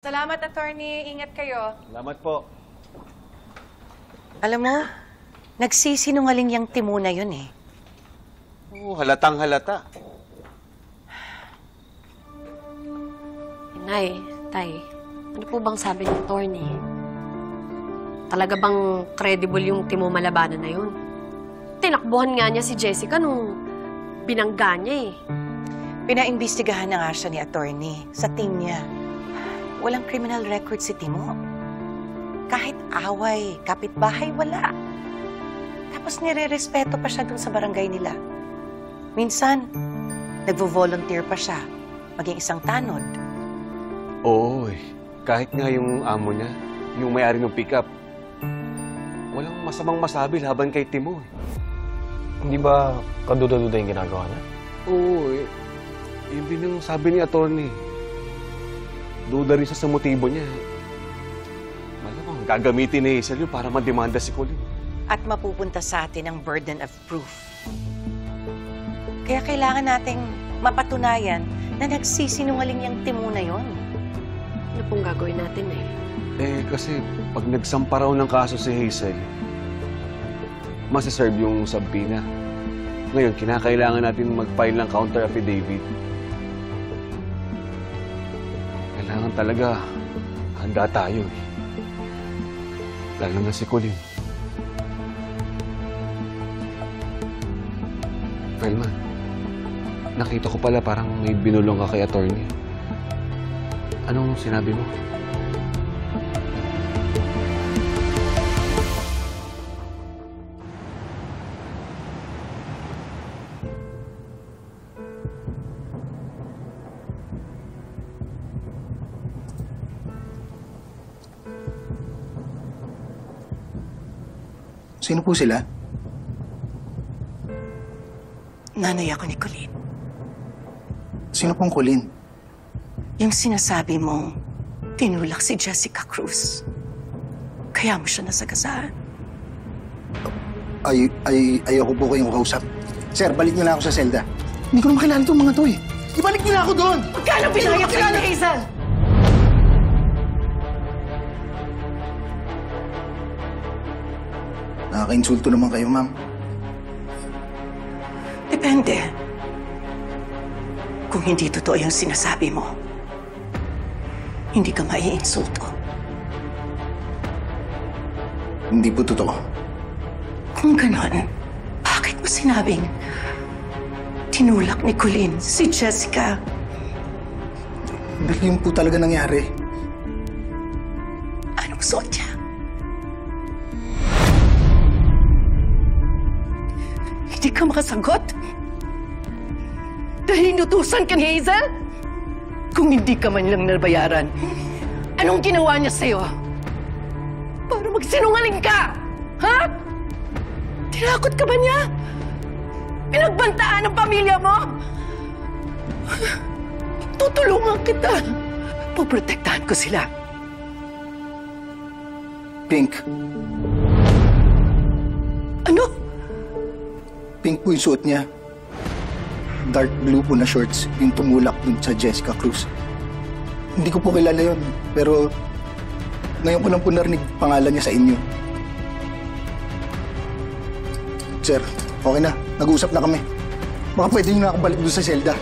Salamat, attorney. Ingat kayo. Salamat po. Alam mo, nagsisinungaling yung Timo na yun eh. Oo, halatang halata. Nay, Tay, ano po bang sabi ng attorney? Talaga bang credible yung Timo Malabanan na yun? Tinakbuhan nga niya si Jessica nung binangga niya eh. Pinaimbestigahan na nga siya ni attorney sa team niya. Walang criminal record si Timo. Kahit away, kapitbahay, wala. Tapos nire-respeto pa siya dun sa barangay nila. Minsan, nagvo-volunteer pa siya maging isang tanod. Oo, kahit nga yung amo niya, yung may-ari ng pickup, walang masamang masabi laban kay Timo. Hindi ba kaduda-duda yung ginagawa niya? Oo, yun din yung sabi ni attorney. Duda rin sa motibo niya. Malamang gagamitin ni Hazel yun para mademanda si Colin. At mapupunta sa atin ang burden of proof. Kaya kailangan nating mapatunayan na nagsisinungaling yung Timo na yon. Ano pong gagawin natin eh? Kasi pag nagsampa raw ng kaso si Hazel, masiserve yung subpoena. Ngayon, kinakailangan natin mag-file ng counter affidavit. Kailangan talaga handa tayo eh. Lalo na si Colin. Velma, nakita ko pala parang may binulong ka kay attorney. Anong sinabi mo? Sino po sila? Nanay ako ni Colin. Sino pong Colin? Yung sinasabi mong tinulak si Jessica Cruz. Kaya mo siya nasagasaan. Ayoko po kayong kausap. Sir, balik niyo na ako sa selda. Hindi ko na makilala itong mga to eh. Ibalik niyo na ako doon! Magkano pinayag sa'yo ni Hazel? Nakaka-insulto naman kayo, ma'am. Depende. Kung hindi totoo yung sinasabi mo, hindi ka maiinsulto. Hindi po totoo. Kung ganon, bakit mo sinabing tinulak ni Colin si Jessica? Dahil yun po talaga nangyari. Anong suot niya? Hindi ka makasagot? Dahil inutusan ka ni Hazel? Kung hindi ka man lang nabayaran, anong ginawa niya sa'yo? Para magsinungaling ka! Ha? Tinakot ka ba niya? Pinagbantaan ang pamilya mo? Tutulungan kita. Poprotektahan ko sila. Pink. Ano? Pink po yung suot niya. Dark blue po na shorts yung tumulak dun sa Jessica Cruz. Hindi ko po kilala yun, pero ngayon ko lang po narinig pangalan niya sa inyo. Sir, okay na. Nag-uusap na kami. Baka pwede niyo na ako balik doon sa selda.